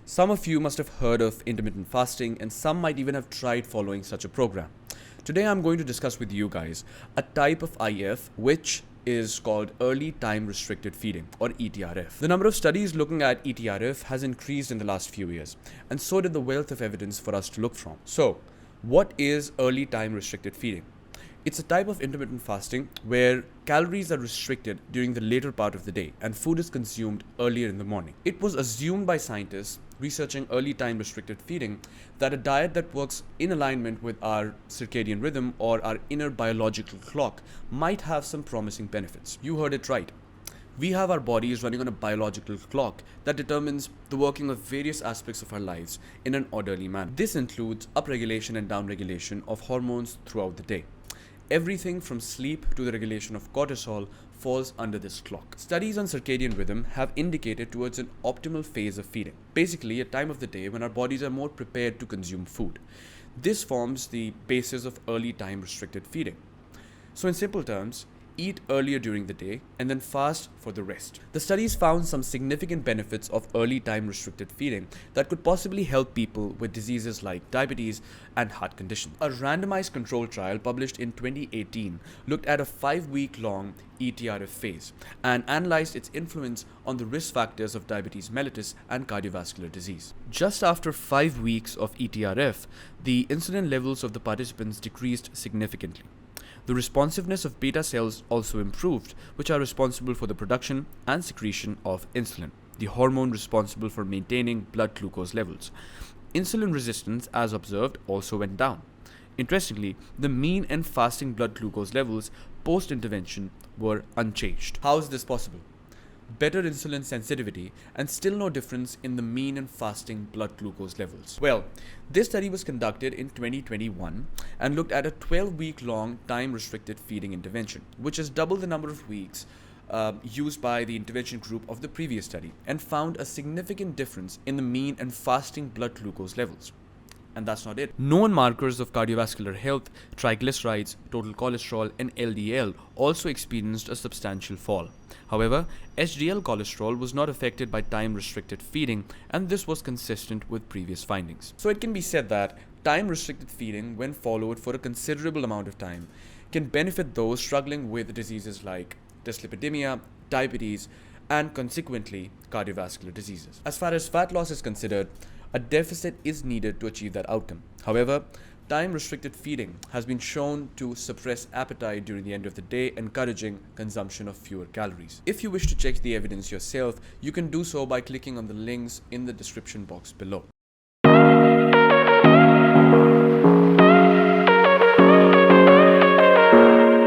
Some of you must have heard of intermittent fasting, and some might even have tried following such a program. Today I'm going to discuss with you guys a type of IF which is called early time restricted feeding, or ETRF. The number of studies looking at ETRF has increased in the last few years, and so did the wealth of evidence for us to look from. So, what is early time restricted feeding? It's a type of intermittent fasting where calories are restricted during the later part of the day and food is consumed earlier in the morning. It was assumed by scientists researching early time restricted feeding that a diet that works in alignment with our circadian rhythm or our inner biological clock might have some promising benefits. You heard it right. We have our bodies running on a biological clock that determines the working of various aspects of our lives in an orderly manner. This includes upregulation and downregulation of hormones throughout the day. Everything from sleep to the regulation of cortisol falls under this clock. Studies on circadian rhythm have indicated towards an optimal phase of feeding, basically a time of the day when our bodies are more prepared to consume food. This forms the basis of early time restricted feeding. So in simple terms, eat earlier during the day and then fast for the rest. The studies found some significant benefits of early time restricted feeding that could possibly help people with diseases like diabetes and heart conditions. A randomized control trial published in 2018 looked at a 5-week-long ETRF phase and analyzed its influence on the risk factors of diabetes mellitus and cardiovascular disease. Just after 5 weeks of ETRF, the insulin levels of the participants decreased significantly. The responsiveness of beta cells also improved, which are responsible for the production and secretion of insulin, the hormone responsible for maintaining blood glucose levels. Insulin resistance, as observed, also went down. Interestingly, the mean and fasting blood glucose levels post-intervention were unchanged. How is this possible? Better insulin sensitivity and still no difference in the mean and fasting blood glucose levels. Well, this study was conducted in 2021 and looked at a 12-week-long time-restricted feeding intervention, which is double the number of weeks used by the intervention group of the previous study, and found a significant difference in the mean and fasting blood glucose levels. And that's not it. Known markers of cardiovascular health, triglycerides, total cholesterol, and LDL also experienced a substantial fall. However, HDL cholesterol was not affected by time-restricted feeding, and this was consistent with previous findings. So it can be said that time-restricted feeding, when followed for a considerable amount of time, can benefit those struggling with diseases like dyslipidemia, diabetes, and consequently cardiovascular diseases. As far as fat loss is considered, a deficit is needed to achieve that outcome. However, time-restricted feeding has been shown to suppress appetite during the end of the day, encouraging consumption of fewer calories. If you wish to check the evidence yourself, you can do so by clicking on the links in the description box below.